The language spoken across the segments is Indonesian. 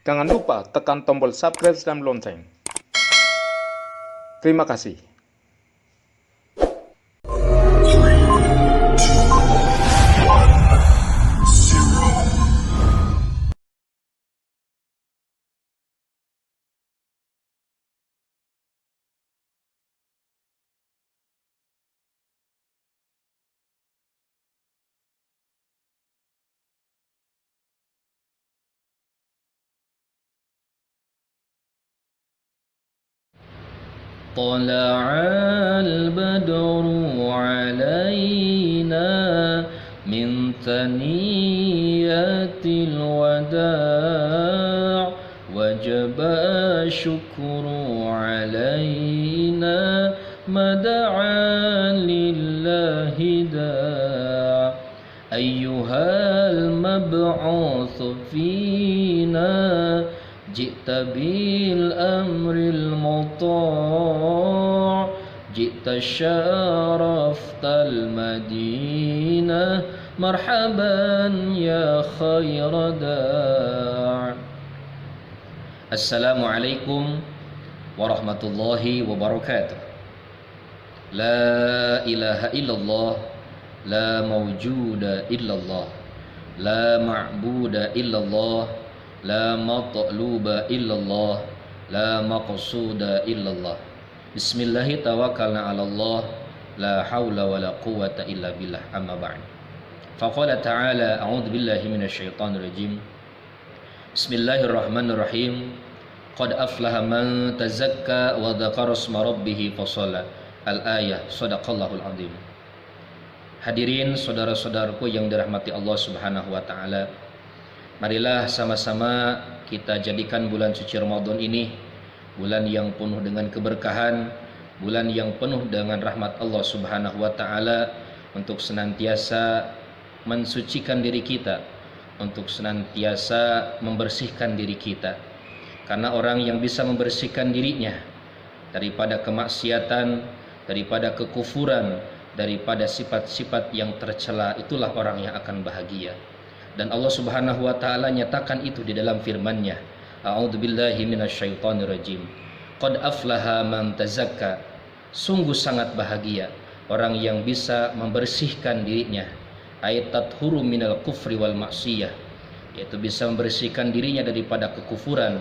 Jangan lupa tekan tombol subscribe dan lonceng. Terima kasih. طلع البدر علينا من ثنيات الوداع وجب الشكر علينا ما دعا لله داع أيها المبعوث فينا جئت بالأمر المطاع جئت شرفت المدينة مرحبا يا خير داع. السلام عليكم ورحمة الله وبركاته. لا إله إلا الله لا موجود إلا الله لا معبود إلا الله لا مطلوب إلا الله لا مقصود إلا الله بسم الله توكلنا على الله لا حول ولا قوة إلا بالله أما بعد فقال تعالى أعوذ بالله من الشيطان الرجيم بسم الله الرحمن الرحيم قد أفلح من تزكى وذكر اسم ربه فصلى الآية صدق الله العظيم. Hadirin saudara-saudaraku yang dirahmati Allah Subhanahu wa taala, marilah sama-sama kita jadikan bulan suci Ramadan ini bulan yang penuh dengan keberkahan, bulan yang penuh dengan rahmat Allah Subhanahu wa taala, untuk senantiasa mensucikan diri kita, untuk senantiasa membersihkan diri kita. Karena orang yang bisa membersihkan dirinya daripada kemaksiatan, daripada kekufuran, daripada sifat-sifat yang tercela, itulah orang yang akan bahagia. Dan Allah Subhanahu wa taala nyatakan itu di dalam firman-Nya. A'udzubillahi minasyaitonirrajim. Qad aflaha man tazakka. Sungguh sangat bahagia orang yang bisa membersihkan dirinya. Ay tathuru minal kufri wal maksiyah. Yaitu bisa membersihkan dirinya daripada kekufuran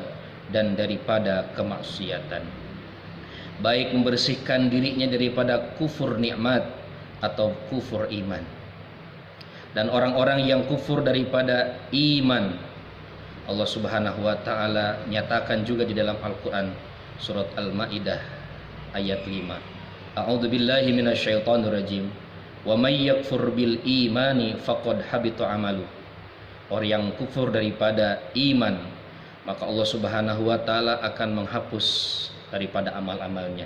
dan daripada kemaksiatan. Baik membersihkan dirinya daripada kufur nikmat atau kufur iman. Dan orang-orang yang kufur daripada iman, Allah Subhanahu wa taala nyatakan juga di dalam Al-Qur'an surat Al-Maidah ayat 5. A'udzubillahi minasyaitonirrajim. Wa may yakfur bil imani faqad habita amalu. Orang yang kufur daripada iman, maka Allah Subhanahu wa taala akan menghapus daripada amal-amalnya.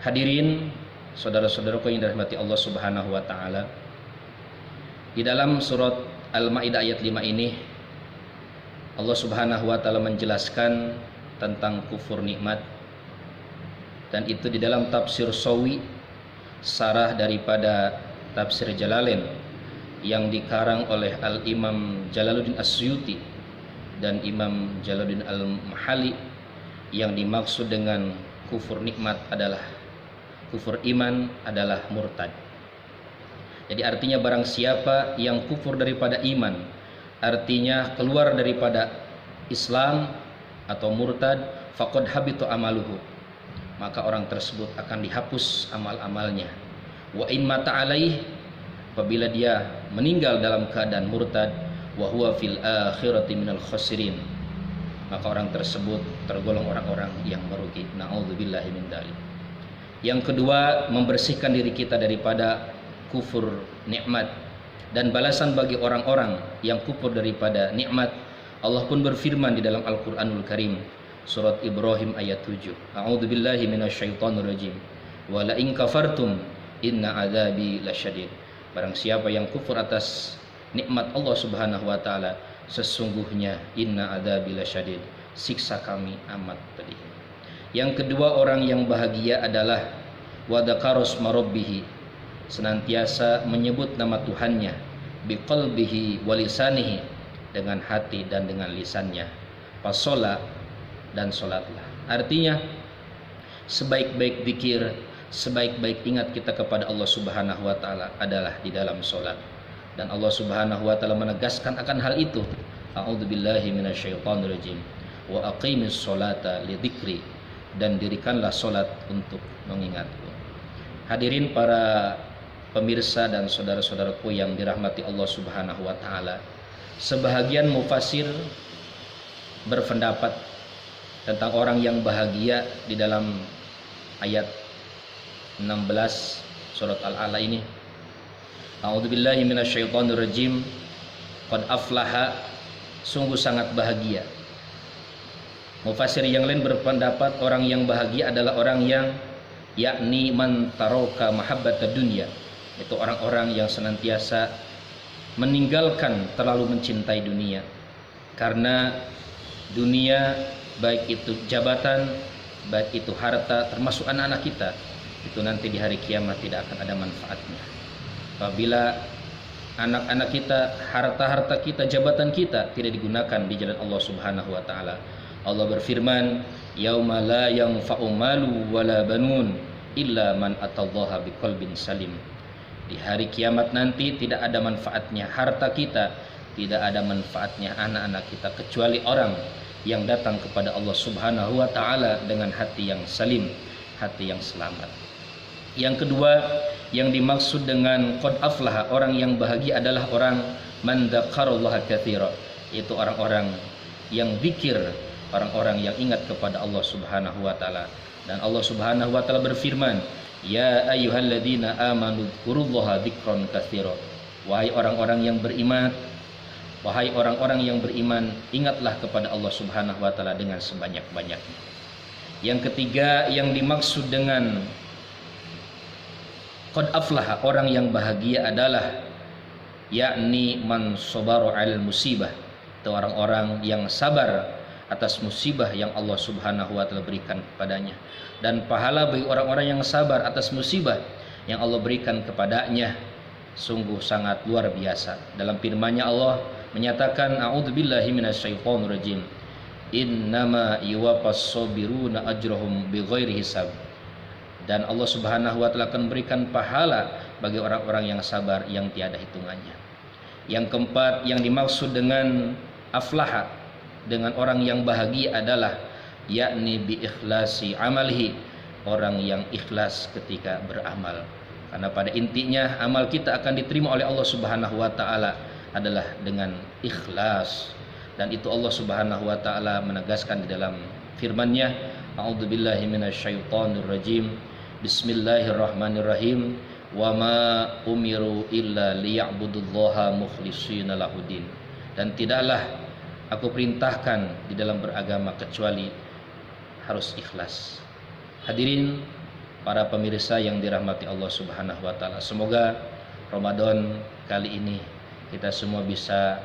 Hadirin saudara-saudaraku yang dirahmati Allah Subhanahu wa taala, di dalam surat Al-Maidah ayat 5 ini Allah Subhanahu wa taala menjelaskan tentang kufur nikmat, dan itu di dalam tafsir Sawi, sarah daripada tafsir Jalalain yang dikarang oleh Al-Imam Jalaluddin As-Suyuti dan Imam Jalaluddin Al-Mahali. Yang dimaksud dengan kufur nikmat adalah kufur iman adalah murtad. Jadi artinya barang siapa yang kufur daripada iman, artinya keluar daripada Islam atau murtad, faqad habita amaluhu, maka orang tersebut akan dihapus amal-amalnya. Wa in mata alaih, apabila dia meninggal dalam keadaan murtad, wa huwa fil akhirati minal khasirin, maka orang tersebut tergolong orang-orang yang merugi. Na'udzubillahi min dzalik. Yang kedua, membersihkan diri kita daripada kufur nikmat. Dan balasan bagi orang-orang yang kufur daripada nikmat, Allah pun berfirman di dalam Al-Qur'anul Karim surat Ibrahim ayat 7. A'udzubillahi minasyaitonirrajim. Wa la in kafartum inna adzabi lasyadid. Barang siapa yang kufur atas nikmat Allah Subhanahu wa taala, sesungguhnya inna adzabi lasyadid, siksa kami amat pedih. Yang kedua, orang yang bahagia adalah wa dzakara isma rabbih, senantiasa menyebut nama Tuhannya, biqalbihi wa lisanihi, dengan hati dan dengan lisannya. fasola, dan solatlah. Artinya sebaik-baik zikir, sebaik-baik ingat kita kepada Allah Subhanahu wa taala adalah di dalam solat. Dan Allah Subhanahu wa taala menegaskan akan hal itu. A'udzubillahi minasyaitonirrajim. Wa aqimis sholata lidzikri, dan dirikanlah solat untuk mengingatku. Hadirin para pemirsa dan saudara-saudaraku yang dirahmati Allah Subhanahu wa taala, sebahagian mufassir berpendapat tentang orang yang bahagia di dalam ayat 16 surat Al-A'la ini. A'udzubillahi minasyaitonirrajim. Qad aflaha, sungguh sangat bahagia. Mufassir yang lain berpendapat orang yang bahagia adalah orang yang yakni man taraka mahabbatad dunya, itu orang-orang yang senantiasa meninggalkan terlalu mencintai dunia. Karena dunia, baik itu jabatan, baik itu harta, termasuk anak-anak kita, itu nanti di hari kiamat tidak akan ada manfaatnya. Apabila anak-anak kita, harta-harta kita, jabatan kita tidak digunakan di jalan Allah Subhanahu wa taala. Allah berfirman, yauma la yanfa'u malu wala banun illa man atallaha biqalbin salim. Di hari kiamat nanti tidak ada manfaatnya harta kita, tidak ada manfaatnya anak-anak kita, kecuali orang yang datang kepada Allah Subhanahu wa taala dengan hati yang salim, hati yang selamat. Yang kedua, yang dimaksud dengan qad aflaha, orang yang bahagia adalah orang man dzakarallaha katsira, yaitu orang-orang yang zikir, orang-orang yang ingat kepada Allah Subhanahu wa taala. Dan Allah Subhanahu wa taala berfirman, ya ayyuhalladzina amanu dzkurullaha dzikran katsira. Wahai orang-orang yang beriman, wahai orang-orang yang beriman, ingatlah kepada Allah Subhanahu wa taala dengan sebanyak-banyaknya. Yang ketiga, yang dimaksud dengan qad aflaha, orang yang bahagia adalah yakni man sabaru 'alal musibah, itu orang-orang yang sabar atas musibah yang Allah Subhanahu wa taala berikan kepadanya. Dan pahala bagi orang-orang yang sabar atas musibah yang Allah berikan kepadanya sungguh sangat luar biasa. Dalam firman-Nya Allah menyatakan, a'udzubillahi minasyaitonirrajim, innama yuwaffas sabiruna ajrahum bighairi hisab. Dan Allah Subhanahu wa taala akan berikan pahala bagi orang-orang yang sabar yang tiada hitungannya. Yang keempat, yang dimaksud dengan aflaha, dengan orang yang bahagia adalah yakni bi ikhlasi amalihi, orang yang ikhlas ketika beramal. Karena pada intinya amal kita akan diterima oleh Allah Subhanahu wa taala adalah dengan ikhlas. Dan itu Allah Subhanahu wa taala menegaskan di dalam firman-Nya, a'udzubillahi minasyaitonirrajim. Bismillahirrahmanirrahim. Wa ma umiru illa liya'budullaha mukhlishina lahudin. Dan tidaklah aku perintahkan di dalam beragama kecuali harus ikhlas. Hadirin para pemirsa yang dirahmati Allah Subhanahu wa taala, semoga Ramadan kali ini kita semua bisa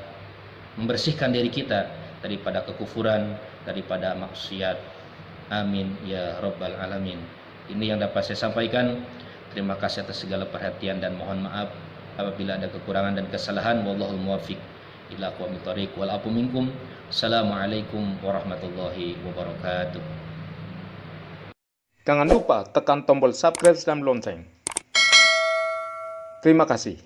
membersihkan diri kita daripada kekufuran, daripada maksiat. Amin ya rabbal alamin. Ini yang dapat saya sampaikan. Terima kasih atas segala perhatian dan mohon maaf apabila ada kekurangan dan kesalahan. Wallahul muwaffiq ila aqwamit thoriq wal afu minkum. Assalamualaikum warahmatullahi wabarakatuh. Jangan lupa tekan tombol subscribe dan lonceng. Terima kasih.